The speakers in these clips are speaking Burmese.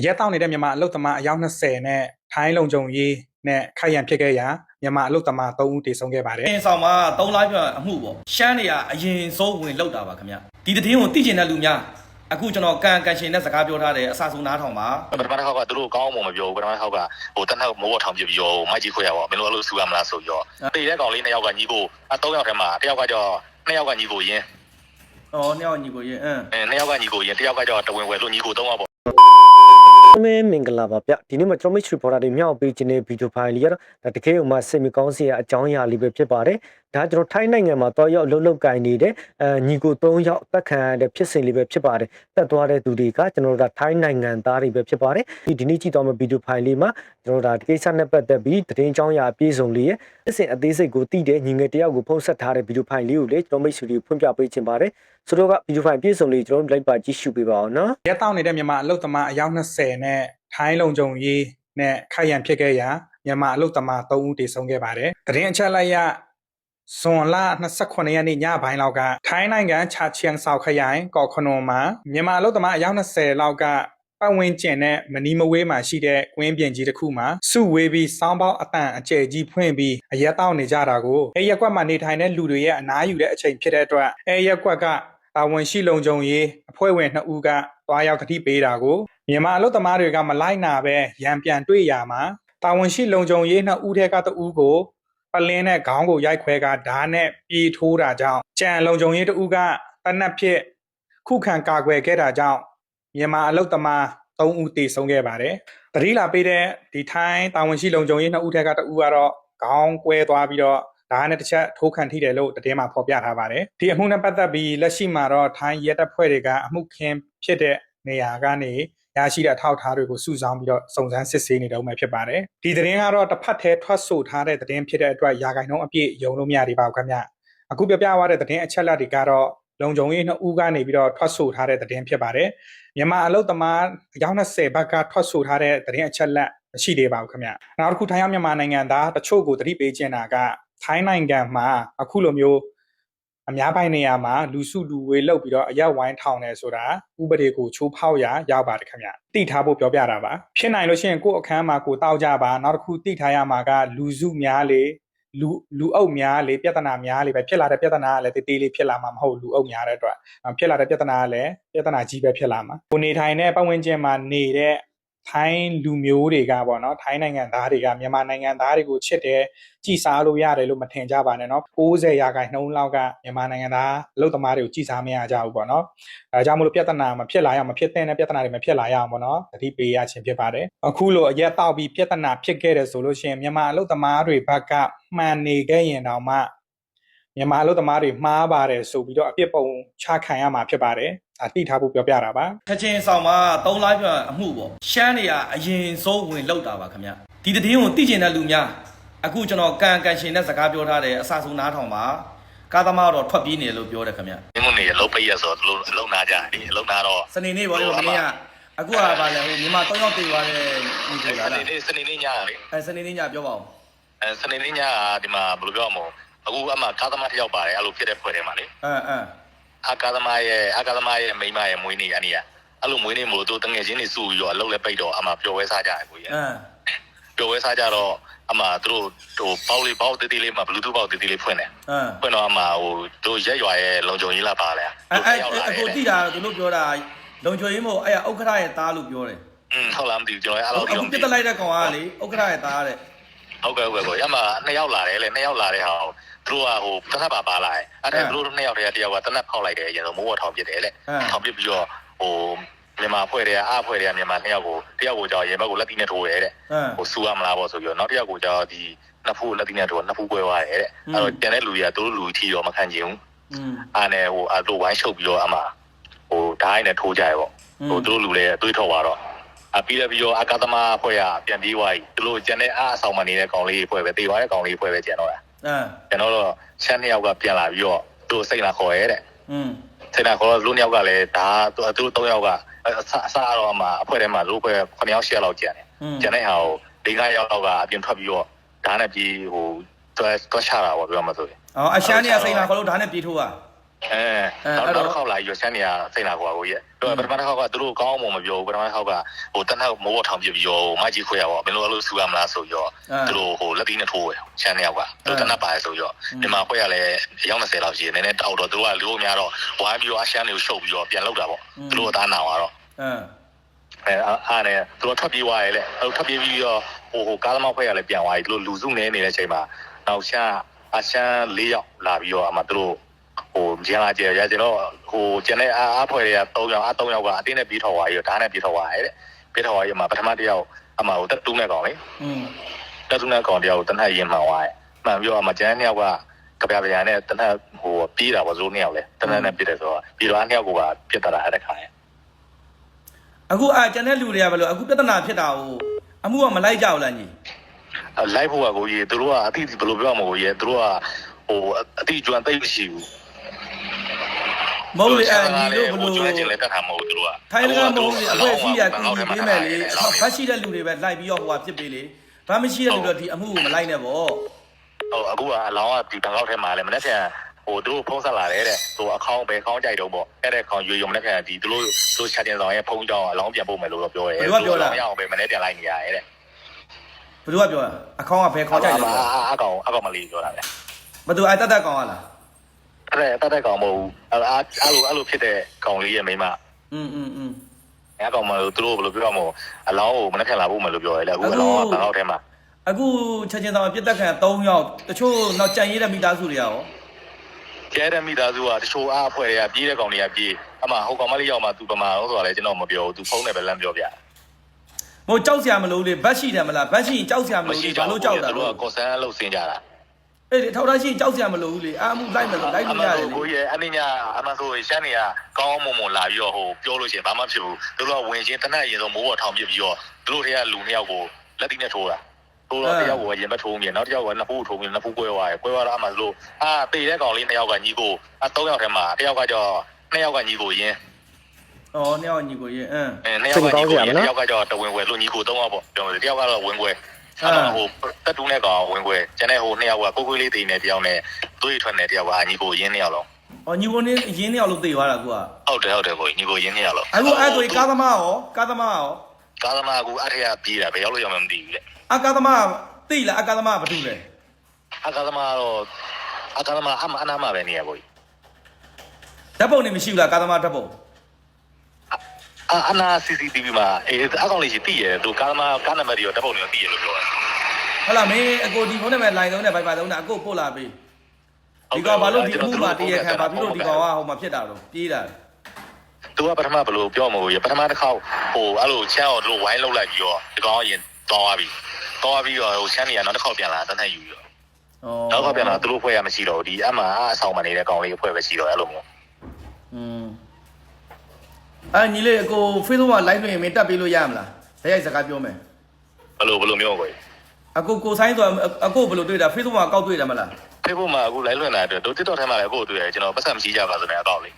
ရက်တောင်းနေတဲ့မြန်မာအလုတ်သမားအယောက်20နဲ့ထိုင်းလုံခြုံရေးနဲ့ခိုက်ရန်ဖြစ်ခဲ့ရာမြန်မာအလုတ်သမား3ဦးတည်ဆုံခဲ့ပါတယ်။ဆောင်မှာ3လပြအမှုပေါ့ရှမ်းနေရအရင်စိုးဝင်လောက်တာပါခင်ဗျ။ဒီတည်င်းကိုသိကျင်တဲ့လူများအခုကျွန်တော်ကန်ရှင်နဲ့စကားပြောထားတယ်အစဆုံးနားထောင်ပါပထမတစ်ခေါက်ကသူတို့ကောင်းအောင်မပြောဘူးပထမတစ်ခေါက်ကဟိုတနက်မိုးပေါ်ထောင်ပြပြီးတော့မိုက်ကြီးခွဲရပါမင်းတို့အဲ့လိုဆူရမလားဆိုပြီးတော့တေတဲ့ကောင်လေး2ယောက်ကညီကို3ယောက်ထဲမှာ1ယောက်ကကြော2ယောက်ကညီကိုရင်း2ယောက်ညီကိုရင်း2ယောက်ကညီကိုရင်း1ယောက်ကကြောတဝင်ဝယ်လို့ညီကို3ယောက်ပေါ့မင်္ဂလာပါဗျဒီနေ့မှာကျွန်တော်မိတ်ဆွေပေါ်တာတွေမြောက်ပေးခြင်းတဲ့ဗီဒီယိုဖိုင်လေးရတော့ဒါတကယ်ကိုမှစိတ်မကောင်းစရာအကြောင်းအရာလေးပဲဖြစ်ပါတယ်ဒါကျွန်တော်ထိုင်းနိုင်ငံမှာတော့ရောက်လှုပ်ကိုင်နေတဲ့ညီကို3ယောက်တက်ခံရတဲ့ဖြစ်စဉ်လေးပဲဖြစ်ပါတယ်တက်သွားတဲ့သူတွေကကျွန်တော်တို့ထိုင်းနိုင်ငံသားတွေပဲဖြစ်ပါတယ်ဒီနေ့ကြည့်တော့မယ့်ဗီဒီယိုဖိုင်လေးမှာကျွန်တော်တို့ဒီကိစ္စနဲ့ပတ်သက်ပြီးသတင်းအကြောင်းအရာအပြည့်စုံလေးရဲ့အစဉ်အသေးစိတ်ကိုသိတဲ့ညီငယ်တယောက်ကိုဖုန်းဆက်ထားတဲ့ဗီဒီယိုဖိုင်လေးကိုလေကျွန်တော်မိတ်ဆွေတွေဖွင့်ပြပေးခြင်းပါတယ်ဆိုတော့ကဗီဒီယိုဖိုင်အပြည့်စုံလေးကျွန်တော်လိုက်ပါကြည့်ရှုပေးပါအောင်နော်ရက်တောင်းနေတဲ့မြန်မာအလုတ်သမားအယောက်20နဲ့ထိုင်းလုံခြုံရေးနဲ့ခိုက်ရန်ဖြစ်ခဲ့ရာမြန်မာအလုတ်သမား3ဦးတည်ဆုံခဲ့ပါတယ်သတင်းအချက်လိုက်ရဇွန်လ29ရက်နေ့ညပိုင်းလောက်ကထိုင်းနိုင်ငံချာချီယန်ဆောက်ခရိုင်ကော်ခနွန်မှာမြန်မာအလုတ်သမားအယောက်20လောက်ကပတ်ဝန်းကျင်နဲ့မနီးမဝေးမှာရှိတဲ့ကွင်းပြင်ကြီးတစ်ခုမှာစုဝေးပြီးစောင်းပေါက်အတန်အကျယ်ကြီးဖွင့်ပြီးအရက်တောက်နေကြတာကိုအဲရက်ကွက်မှာနေထိုင်တဲ့လူတွေရဲ့အနားယူတဲ့အချိန်ဖြစ်တဲ့အတွက်အဲရက်ကွက်ကတာဝန်ရှိလုံခြုံရေးအဖွဲ့ဝင်2ဦးကတွားရောက်တတိပေးတာကိုမြန်မာအလုတ်သမားတွေကမလိုက်နာပဲရန်ပြန်တွေ့ရမှာတာဝန်ရှိလုံခြုံရေး2ဦးထဲက1ဦးကိုပလင်းနဲ့ခေါင်းကိုရိုက်ခွဲကဓာတ်နဲ့ပြေးထိုးတာကြောင့်ကြံလုံခြုံရေး2ဦးကတနက်ဖြစ်ခုခံကာကွယ်ခဲ့တာကြောင့်မြန်မာအလုတ်သမား3ဦးတည်ဆုံးခဲ့ပါတယ်။တတိလာပေးတဲ့ဒီထိုင်းတာဝန်ရှိလုံခြုံရေး2ဦးထက်က1ဦးကတော့ခေါင်းကွဲသွားပြီးတော့ဒါနဲ့တစ်ချက်ထိုးခံထိတယ်လို့သတင်းမှာဖော်ပြထားပါတယ်။ဒီအမှုနဲ့ပတ်သက်ပြီးလက်ရှိမှာတော့ထိုင်းရဲတပ်ဖွဲ့တွေကအမှုခင်းဖြစ်တဲ့နေရာကနေရရှိတဲ့အထောက်အထားတွေကိုစုဆောင်းပြီးတော့စုံစမ်းစစ်ဆေးနေတော့မှဖြစ်ပါတယ်။ဒီသတင်းကတော့တစ်ဖက်တည်းထွက်ဆိုထားတဲ့သတင်းဖြစ်တဲ့အတွက်ရာဂိုင်နှုန်းအပြည့်ယုံလို့မရသေးပါဘူးခင်ဗျ။အခုပြပြသွားတဲ့သတင်းအချက်အလက်တွေကတော့လုံခြုံရေး2ဦးကနေပြီးတော့ထွက်ဆိုထားတဲ့သတင်းဖြစ်ပါတယ်။မြန်မာအလုတ်သမားအယောက်20ဘက်ကထွက်ဆိုထားတဲ့သတင်းအချက်လက်မရှိသေးပါဘူးခင်ဗျ။နောက်တစ်ခုထိုင်းရောက်မြန်မာနိုင်ငံသားတချို့ကိုသတိပေးချင်တာကထိုင်းနိုင်ငံမှာအခုလိုမျိုးအများပိုင်းနေရာမှာလူစုလူဝေးလုပ်ပြီးတော့အရက်ဝိုင်းထောင်နေဆိုတာဥပဒေကိုချိုးဖောက်ရာရောက်ပါတယ်ခင်ဗျ။တိထားဖို့ပြောပြတာပါ။ဖြစ်နိုင်လို့ရှိရင်ကိုယ့်အခန်းမှာကိုတောက်ကြပါနောက်တစ်ခုတိထားရမှာကလူစုများလေလူအုပ်များလေပြဿနာများလေပဲဖြစ်လာတဲ့ပြဿနာကလည်းတေးလေးဖြစ်လာမှာမဟုတ်လူအုပ်များတဲ့အတွက်ဖြစ်လာတဲ့ပြဿနာကလည်းပြဿနာကြီးပဲဖြစ်လာမှာကိုနေထိုင်တဲ့ပတ်ဝန်းကျင်မှာနေတဲ့ထိုင်းလူမျိုးတွေကပေါ့နော်ထိုင်းနိုင်ငံသားတွေကမြန်မာနိုင်ငံသားတွေကိုချစ်တယ်ကြည်စားလို့ရတယ်လို့မထင်ကြပါနဲ့เนาะ90%လောက်ကမြန်မာနိုင်ငံသားအလုပ်သမားတွေကိုကြည်စားမရကြဘူးပေါ့နော်အဲဒါကြောင့်မလို့ပြဿနာမဖြစ်လာရအောင်မဖြစ်တဲ့ပြဿနာတွေမဖြစ်လာရအောင်ပေါ့နော်သတိပေးရခြင်းဖြစ်ပါတယ်အခုလိုအရက်တောက်ပြီးပြဿနာဖြစ်ခဲ့တယ်ဆိုလို့ရှိရင်မြန်မာအလုပ်သမားတွေဘက်ကမှန်နေခဲ့ရင်တောင်မှမြန်မာအလုပ်သမားတွေမှားပါတယ်ဆိုပြီးတော့အပြစ်ပုံချခံရမှာဖြစ်ပါတယ်တိထားဖို့ပြောပြတာပါချက်ချင်းဆောင်မှာ3လပြအမှုပေါ့ရှမ်းနေရအရင်စိုးဝင်လောက်တာပါခင်ဗျဒီတည်င်းကိုသိကျင်တဲ့လူများအခုကျွန်တော်ကန်ရှင်နဲ့စကားပြောထားတယ်အစဆုံးနားထောင်ပါကားသမားတော့ထွက်ပြေးနေလို့ပြောတယ်ခင်ဗျဒီမနေအလုပ်ပိတ်ရဆိုတော့အလုပ်နာကြတယ်အလုပ်နာတော့စနေနေ့ပေါ့ဒီနေ့ကအခုကဗာလဲဟိုမြန်မာ3ယောက်တည်သွားတဲ့ဒီကလာစနေနေ့ညလေစနေနေ့ညပြောပါဦးစနေနေ့ညကဒီမှာဘယ်လိုပြောမလဲအခုအမှကားသမားတစ်ယောက်ပါတယ်အဲ့လိုဖြစ်တဲ့ဖွဲ့ထဲမှာလေအာကာသမားရဲ့မိန်းမရဲ့မွေးနေ့အနေနဲ့အဲ့လိုမွေးနေ့မို့တို့တငယ်ချင်းတွေစုပြီးတော့အလုပ်လည်းပိတ်တော့အမှပျော်ဝဲစားကြတယ်ကိုကြီးပျော်ဝဲစားကြတော့အမှတို့ဟိုပေါက်တေးသေးလေးမှာ Bluetooth ပေါက်တေးသေးလေးဖွင့်တယ်ဖွင့်တော့အမှဟိုတို့ရက်ရွာရဲ့လုံခြုံရေးလာပါလေအခုတိတာတို့ပြောတာလုံခြုံရေးမို့အဲ့ဥက္ခရရဲ့သားလို့ပြောတယ်ဟုတ်လားမသိဘူးကျွန်တော်အဲ့လိုပြောအခုပြစ်တက်လိုက်တဲ့ကောင်ကလေဥက္ခရရဲ့သားတဲ့ဟုတ်ကဲ့ကိုအမှ2ယောက်လာတယ်လေ2ယောက်လာတဲ့ဟာသူတို့ကဟိုတနက်ပါလာတယ်အဲ့ဒါသူတို့2ယောက်တည်းတယောက်ကတနက်ဖောက်လိုက်တယ်အရင်ဆုံးမိုးဝထောင်ပစ်တယ်လေထောင်ပစ်ပြီးတော့ဟိုမြန်မာဖွဲ့တွေကအဖွဲ့တွေကမြန်မာ2ယောက်ကိုတယောက်ကိုကြောက်ရေဘက်ကိုလက်တီနဲ့ထိုးရဲတဲ့ဟိုစူရမလားပေါ့ဆိုပြီးတော့နောက်တယောက်ကိုကြောက်ဒီနှစ်ဖူးလက်တီနဲ့ထိုးနှစ်ဖူးကွဲသွားတယ်တဲ့အဲ့တော့ကျန်တဲ့လူတွေကသူတို့လူထီတော့မခံချင်ဘူးအားနဲ့ဟိုအတို့ဝိုင်းရှုပ်ပြီးတော့အမှဟိုဓာတ်နဲ့ထိုးကြရပေါ့ဟိုသူတို့လူလည်းအသွေးထောက်သွားတော့ပြီးတော့အာကာသမားဖွဲ့ကပြန်ပြေးသွားပြီသူတို့ကျန်တဲ့အဆောင်မနေတဲ့ကောင်လေးဖွဲ့ပဲတေးသွားတဲ့ကောင်လေးဖွဲ့ပဲကျန်တော့တာကျွန်တော်တို့ချမ်း2ယောက်ကပြန်လာပြီးတော့သူစိတ်လာခေါ်ရဲတဲ့စိတ်လာခေါ်တော့လူ2ယောက်ကလည်းဒါသူတို့3ယောက်ကအစားတော့မှအဖွဲ့ထဲမှာလူဖွဲ့9ယောက်10ယောက်လောက်ကျန်တယ်ကျန်တဲ့ဟာကို4-5ယောက်လောက်ကအပြင်ထွက်ပြီးတော့ဓာတ်နဲ့ပြေးဟိုတွဲချတာပေါ့ပြောမှဆိုရင်အရှမ်းနေစိတ်လာခေါ်လို့ဓာတ်နဲ့ပြေးထိုးอ่ะ တော့ခေါက်လာရွှေချမ်းနေရစိတ်လာကွာကိုကြီးတော့ပထမတစ်ခေါက်ကသူတို့ကောင်းအောင်မပြောဘူးပထမတစ်ခေါက်ကဟိုတနက်မိုးဝထောင်ပြပြီးရောမကြီးခွဲရပါမင်းတို့အဲ့လိုဆူရမလားဆိုရောသူတို့ဟိုလက်တီးနဲ့ထိုးတယ်ချမ်းနေရောက်ကသူတနက်ပါတယ်ဆိုရောဒီမှာခွဲရလဲအယောက်20လောက်ရှိနေနည်းနည်းတောက်တော့သူတို့ကလူများတော့ဝိုင်းပြီးတော့အရှမ်းတွေကိုရှုပ်ပြီးတော့ပြန်လောက်တာပေါ့သူတို့ကသားနာသွားတော့အားနဲ့သူတို့ထပ်ပြေးသွားရဲလေအဲ့ထပ်ပြေးပြီးတော့ဟိုကားသမားခွဲရလဲပြန်သွားပြီသူတို့လူစုနေနေတဲ့ချိန်မှာနောက်ရှမ်းအရှမ်း4ယောက်လာပြီးတော့အမှသူတို့ဟိုကျန်လာကြရကျွန်တော်ဟိုကျန်တဲ့အားဖွဲ့တွေက3ယောက်3ယောက်ကအတင်းနဲ့ပြေးထော်သွားပြီးတော့ဓာတ်နဲ့ပြေးထော်သွားရဲတဲ့ပြေးထော်သွားရမှာပထမတစ်ယောက်အမှဟိုတက်တူးနဲ့ကောင်လေတက်တူးနဲ့ကောင်တယောက်တနက်ရင်မှန်သွားရဲမှန်ပြီးတော့အမှကျန်တဲ့2ယောက်ကကပြပြနဲ့တနက်ဟိုပြေးတာပေါ့ဇိုး2ယောက်လေတနက်နဲ့ပြေးတယ်ဆိုတော့ပြီးတော့2ယောက်ကပြစ်တာအဲ့တဲ့ခါရဲအခုကျန်တဲ့လူတွေကဘယ်လိုအခုပြဿနာဖြစ်တာကိုအမှုကမလိုက်ကြဘူးလားညီလိုက်ဖို့ကကိုကြီးသူတို့ကအတိဘယ်လိုပြောမှာကိုကြီးသူတို့ကဟိုအတိကျွမ်းသိမရှိဘူးမဟုတ်လေညီတို့ဘယ်လိုကျွမ်းကျင်လဲတတ်တာမဟုတ်သူတို့ကထိုင်းကမဟုတ်လေအဖွဲ့အစည်းကကူညီပေးမယ်လေဗတ်ရှိတဲ့လူတွေပဲလိုက်ပြီးတော့ဟိုဟာဖြစ်ပေးလေဘာမရှိတဲ့လူတွေဒီအမှုကိုမလိုက်နဲ့ပေါ့ဟုတ်အခုကအလောင်းကဒီဘန်ကောက်ထဲမှာလဲမနေ့ကဟိုသူတို့ဖုံးဆက်လာတယ်တဲ့ဟိုအခေါင်းပဲခေါင်းကြိုက်တော့ပေါ့အဲ့တဲ့ခေါင်းရွေရုံနဲ့ခံဒီသူတို့ချက်တင်ဆောင်ရဲ့ဖုံးကြောင်းအလောင်းပြန်ပို့မယ်လို့တော့ပြောတယ်ဘယ်လိုပြောတာမရအောင်ပဲမနေ့ပြန်လိုက်နေရတယ်တဲ့ဘယ်လိုပြောတာအခေါင်းကဘယ်ခေါင်းကြိုက်လဲအကောင်မလေးပြောတာလေမတူအဲ့တက်ကောင်ကလားအဲ့တက်ကောင်မဟုတ်ဘူးအဲ့လိုဖြစ်တဲ့ကောင်လေးရဲ့မိမအဲ့ကောင်မလို့သူတို့ဘယ်လိုပြောမလဲအလောင်းကိုမနေ့ပြန်လာဖို့မယ်လို့ပြောတယ်လေအခုအလောင်းကဘန်ကောက်ထဲမှာအခုချက်ချင်းဆောင်ပြစ်တက်ခံ3ယောက်တချို့တော့ကြံရည်တဲ့မိသားစုတွေရောကျဲတဲ့မိသားစုကတချို့အားအဖွဲ့တွေကပြေးတဲ့ကောင်တွေကပြေးအမှဟိုကောင်မလေးရောက်မှသူပမာလို့ဆိုတာလေကျွန်တော်မပြောဘူးသူဖုန်းနဲ့ပဲလမ်းပြောပြဟိုကြောက်စရာမလိုလေဘတ်ရှိတယ်မလားဘတ်ရှိရင်ကြောက်စရာမလိုလေဘာလို့ကြောက်တာလဲသူကကော်ဆန်အလုပ်ဆင်းကြတာအေးလေထောက်ထားရှိရင်ကြောက်စရာမလိုဘူးလေအာမှုလိုက်မလို့လိုက်လို့ရတယ်လေကိုကြီးရဲ့အနည်းညာအမှဆိုရှမ်းနေကကောင်းမွန်လာပြီးတော့ဟိုပြောလို့ရှိရင်ဘာမှဖြစ်ဘူးသူတို့ကဝင်ချင်းတနက်ရင်ဆိုမိုးပေါ်ထောင်ပြပြီးတော့သူတို့တွေကလူ2ယောက်ကိုလက်တီးနဲ့ထိုးတာတို့တော့တယောက်ကိုရင်မထိုးမြင်နောက်တစ်ယောက်ကနှစ်ဖူးထိုးမြင်နှစ်ဖူးကွဲသွားတယ်ကွဲသွားတော့အမှဆိုလို့တေတဲ့ကောင်လေး2ယောက်ကညီကို3ယောက်ထဲမှာ1ယောက်ကကြော2ယောက်ကညီကိုရင်း2ယောက်ညီကိုရင်း2ယောက်ကညီကိုရင်း1ယောက်ကကြောတဝင်ွယ်လို့ညီကို3ယောက်ပေါ့ပြောတယ်1ယောက်ကတော့ဝင်ွယ်အဲ့တော့ဟိုတက်တူးနဲ့ကောင်ဝင်ွယ်ကျန်တဲ့ဟို2ယောက်ကကိုလေးတေးနဲ့1ယောက်နဲ့သွေးထွက်နဲ့1ယောက်ကညီကိုရင်း2ယောက်လုံးညီကိုနဲ့ရင်း2ယောက်လုံးတေးသွားတာကွာဟုတ်တယ်ကိုညီကိုရင်း2ယောက်လုံးအခုအဲ့ဆိုကားသမားကအဲ့ထက်ကပြေးတာဘယ်ရောက်လို့ရမှမသိဘူးလေကားသမားသိလားကားသမားဘာတူလဲကားသမားတော့ကားသမားအနာမပဲနေရကိုဓာတ်ပုံနေမရှိဘူးလားကားသမားဓာတ်ပုံအနာ CCTV မှာအကောင်လေးရှိသိရတယ်သူကားသမားကားနံပါတ်တွေရောဓာတ်ပုံတွေရောသိရလို့ပြောတာဟုတ်လားမင်းအကိုဒီဖုန်းနံပါတ် line သုံးနဲ့ Viber သုံးနဲ့အကိုပို့လာပေးဒီကောင်ဘာလို့ဒီအမှုမှာတည့်ရခံဘာဖြစ်လို့ဒီကောင်ကဟိုမှာဖြစ်တာတော့ပြေးတာသူကပထမဘယ်လိုပြောမှာကိုပထမတစ်ခေါက်ဟိုအဲ့လိုချမ်းအောင်တို့ဝိုင်းလောက်လိုက်ပြီးတော့ဒီကောင်ရင်တောင်းသွားပြီးတော့ဟိုချမ်းနေရနောက်တစ်ခေါက်ပြန်လာတန်းနဲ့ယူရောနောက်ခေါက်ပြန်လာသူတို့ဖွဲ့ရမရှိတော့ဒီအမှအဆောင်မနေတဲ့ကောင်လေးဖွဲ့ပဲရှိတော့အဲ့လိုမျိုးညီလေးအကို Facebook မှာ live လွှင့်ရင်မင်းတက်ပေးလို့ရမလားဇက်ရိုက်စကားပြောမယ်ဘယ်လိုမျိုးကိုအကိုဆိုင်ဆိုအကိုဘယ်လိုတွေ့တာ Facebook မှာကောက်တွေ့တယ်မလား Facebook မှာအခု live လွှင့်တာအတွက်တို့ TikTok ထဲမှာလည်းအကိုတွေ့တယ်ကျွန်တော်ပတ်စံမရှိကြပါဆိုတဲ့အကောင့်လေး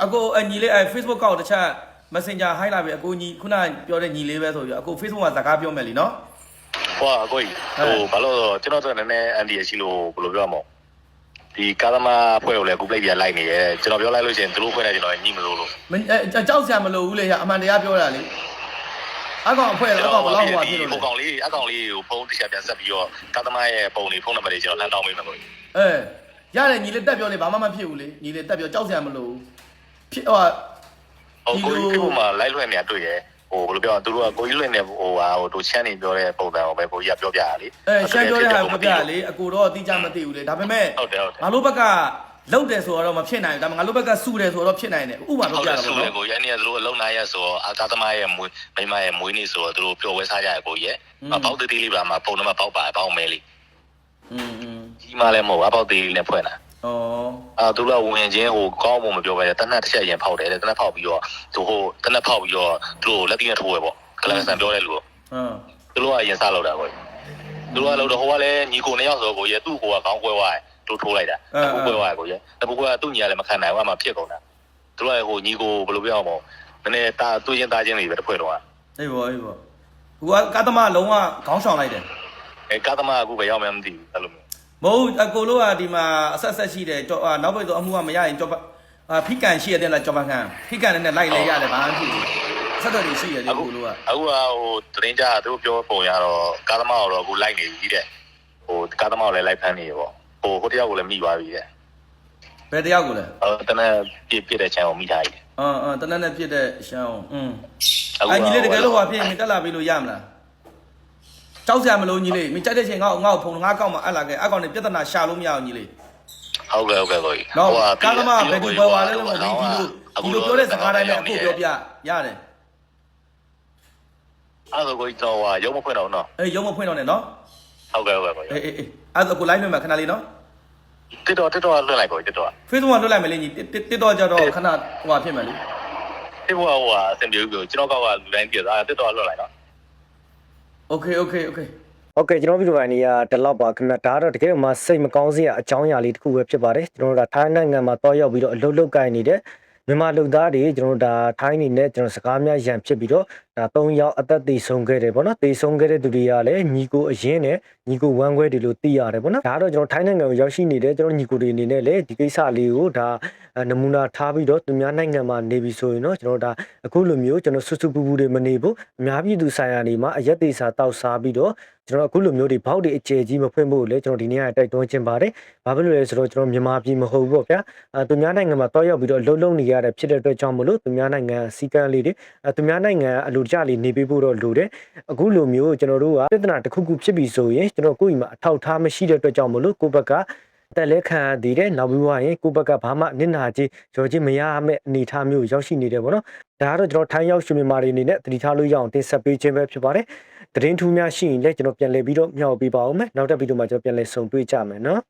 အကိုညီလေးFacebook ကောက်တခြား Messenger ဟိုင်းလာပြီအကိုညီခုနပြောတဲ့ညီလေးပဲဆိုပြီးအကို Facebook မှာစကားပြောမယ်လीနော်ဟိုအကိုကြီးဟိုဘာလို့ကျွန်တော်တို့နည်းနည်းအန်ဒီရရှိလို့ဘယ်လိုပြောမလဲဒီကာသမားဖွဲ့ကိုလည်းအခုပြိတ်ပြလိုက်နေရဲကျွန်တော်ပြောလိုက်လို့ရှိရင်သူတို့ဖွဲ့နေကျွန်တော်ညှိမလို့ကြောက်စရာမလိုဘူးလေအမှန်တရားပြောတာလေအကောင်အဖွဲ့အကောင်ဘလောက်ဟိုပါဖြစ်လို့ဟိုကောင်လေးကိုဖုန်းတစ်ချက်ပြန်ဆက်ပြီးတော့ကာသမားရဲ့ပုံလေးဖုန်းနံပါတ်တွေကျွန်တော်လှမ်းတောင်းပေးမယ်ကိုရတယ်ညီလေးတက်ပြောလေဘာမှမဖြစ်ဘူးလေညီလေးတက်ပြောကြောက်စရာမလိုဘူးဖြစ်ဟိုကိုကြီးမှာလိုက်လွှင့်နေတွေ့ရဲဟိုဘယ်လိုပြောသူတို့ကကိုကြီးလွှင့်နေဟိုတို့ချမ်းနေပြောတဲ့ပုံစံကိုပဲကိုကြီးကပြောပြရလေချမ်းပြောတဲ့ဟာပြောပြရလေအကိုတော့အတိအကျမသိဘူးလေဒါပေမဲ့ငါတို့ဘက်ကလောက်တယ်ဆိုတော့မဖြစ်နိုင်ဘူးဒါပေမဲ့ငါတို့ဘက်ကစုတယ်ဆိုတော့ဖြစ်နိုင်တယ်ဥပမာပြောပြတာပေါ့နော်ကိုကြီးအဲ့ဒီကသူတို့အလုံးနိုင်ရဆိုတော့အာသမားရဲ့မိမရဲ့မွေးနေ့ဆိုတော့သူတို့ပျော်ဝဲစားကြရကိုကြီးရဲ့ပေါက်တေးသေးလေးပါမှာပုံနံပါတ်ပေါက်ပါပေါက်မဲလေးကြီးမလည်းမဟုတ်အပေါက်သေးလေးနဲ့ဖွင့်တာသူတို့ကဝင်ချင်းဟိုကောင်းဖို့မပြောပဲတနက်တစ်ချက်ရင်ဖောက်တယ်တနက်ဖောက်ပြီးတော့သူဟိုတနက်ဖောက်ပြီးတော့သူတို့လက်တီးနဲ့ထိုးရပေါ့ကလန်ဆန်ပြောတဲ့လူသူတို့ကရင်စားလောက်တာကိုသူတို့ကလောက်တော့ဟိုကလည်းညီကို2ယောက်ဆိုကိုရဲ့သူ့ကိုကခေါင်းကွဲသွားတယ်တို့ထိုးလိုက်တာအခုကွဲသွားတယ်ကိုရဲ့တပူကသူ့ညီကလည်းမခံနိုင်ဘူးအမှဖြစ်ကုန်တာသူတို့ကဟိုညီကိုဘယ်လိုပြောအောင်နည်းနည်းတာသူ့ချင်းသားချင်းတွေပဲတစ်ဖွဲ့တော့အေးပေါ့ဟိုကကာသမားလုံးဝခေါင်းဆောင်လိုက်တယ်ကာသမားအခုပဲရောက်မှမသိဘူးအဲ့လိုမျိုး မဟုတ်အကိုလို့ကဒီမှာအဆက်ဆက်ရှိတယ်နောက်ဘက်တော့အမှုကမရရင်ကြောဖိကန်ရှိရတယ်လားကြောပန်ခံဖိကန်နဲ့လိုက်လဲရတယ်ဘာမှမဖြစ်ဘူးဆက်တော်တွေရှိရတယ်ကိုလို့ကအခုဟိုသတင်းကြသူပြောပုံရတော့ကားသမားတော့အခုလိုက်နေပြီတဲ့ဟိုကားသမားလည်းလိုက်ဖမ်းနေရပေါ့ဟိုတယောက်ကိုလည်းမိသွားပြီတဲ့ဘယ်တယောက်ကိုလဲတနက်ပြစ်တဲ့ချမ်းကိုမိထားပြီတနက်နဲ့ပြစ်တဲ့ရှမ်းအောင်ညီလေးတကယ်လို့ဟာဖြစ်ရင်တက်လာပြီလို့ရမလားကြောက်စရာမလိုညီလေးမကြိုက်တဲ့ချိန်ငါ့ကိုဖုန်းငါကောက်မှအပ်လာခဲ့အကောင်နဲ့ပြဿနာရှာလို့မရအောင်ညီလေးဟုတ်ကဲ့ကိုကြီးနော်ကားသမားဘယ်သူပဲဝါလဲလို့မသိဘူးဒီလိုပြောတဲ့စကားတိုင်းနဲ့အခုပြောပြရတယ်အဲ့ဒါကိုကြီးတော့ရုံးမဖွင့်တော့နော်ရုံးမဖွင့်တော့နဲ့နော်ဟုတ်ကဲ့ကိုကြီးအေးအဲ့ဒါကို live မှာခဏလေးနော်တစ်တော့လွှတ်လိုက်ကိုတစ်တော့ Facebook မှာလွှတ်လိုက်မယ်လေညီတစ်တော့ကြတော့ခဏဟိုဖြစ်မယ်လေတစ်ဟိုအဆင်ပြေဘူးကျွန်တော်ကလူတိုင်းပြတာတစ်တော့လွှတ်လိုက်နော် Okay ဟုတ်ကဲ့ကျွန်တော်ဗီဒီယိုပိုင်းလေးကဒီလောက်ပါခင်ဗျာဒါတော့တကယ်မှစိတ်မကောင်းစရာအကြောင်းအရာလေးတစ်ခုပဲဖြစ်ပါတယ်ကျွန်တော်တို့ထိုင်းနိုင်ငံမှာတွားရောက်ပြီးတော့အလုပ်လုပ်ကိုင်နေတဲ့မြန်မာလူသားတွေကျွန်တော်တို့ထိုင်းနေနဲ့ကျွန်တော်စကားများရန်ဖြစ်ပြီးတော့3ယောက်အသက်သေဆုံးခဲ့တယ်ပေါ့နော်သေဆုံးခဲ့တဲ့သူတွေကလည်းညီကိုအရင်နဲ့ညီကိုဝမ်းခွဲတွေလို့သိရတယ်ပေါ့နော်ဒါတော့ကျွန်တော်ထိုင်းနိုင်ငံကိုရောက်ရှိနေတဲ့ကျွန်တော်ညီကိုတွေအနေနဲ့လည်းဒီကိစ္စလေးကိုနမူနာထားပြီးတော့သူများနိုင်ငံမှာနေပြီဆိုရင်တော့ကျွန်တော်အခုလိုမျိုးကျွန်တော်ဆွပူတွေမနေဘူးအများပြည်သူဆိုင်ရာတွေမှာအရက်သေးစာတောက်စားပြီးတော့ကျွန်တော်အခုလိုမျိုးတွေဘောက်တွေအခြေကြီးမဖွင့်ဖို့လေကျွန်တော်ဒီနေ့ကတိုက်တွန်းခြင်းပါတယ်ဘာဖြစ်လို့လဲဆိုတော့ကျွန်တော်မြန်မာပြည်မဟုတ်ဘူးပေါ့ဗျာသူများနိုင်ငံမှာတွားရောက်ပြီးတော့လှုပ်နေရတဲ့ဖြစ်တဲ့အတွက်ကြောင့်မလို့သူများနိုင်ငံစီကံလေးတွေသူများနိုင်ငံအလူတကြလေးနေပေးဖို့တော့လိုတယ်အခုလိုမျိုးကျွန်တော်တို့ကပြဿနာတစ်ခုခုဖြစ်ပြီဆိုရင်ကျွန်တော်ကိုယ့်အိမ်မှာအထောက်ထားမရှိတဲ့အတွက်ကြောင့်မလို့ကိုယ့်ဘက်ကတက်လက်ခံသေးတယ်နောက်ပြီးရင်ကိုယ့်ဘက်ကဘာမှနစ်နာခြင်းကြော်ခြင်းမရမယ့်အနေအထားမျိုးရောက်ရှိနေတယ်ပေါ့နော်ဒါကတော့ကျွန်တော်ထိုင်းရောက်ရှင်မြန်မာတွေအနေနဲ့တတိထားလို့ရအောင်တင်ဆက်ပေးခြင်းပဲဖြစ်ပါတယ်သတင်းထူးများရှိရင်လည်းကျွန်တော်ပြန်လည်ပြီးတော့မျှဝေပေးပါဦးမယ်နောက်တစ်ဗီဒီယိုမှာကျွန်တော်ပြန်လည်ဆုံတွေ့ကြမယ်နော်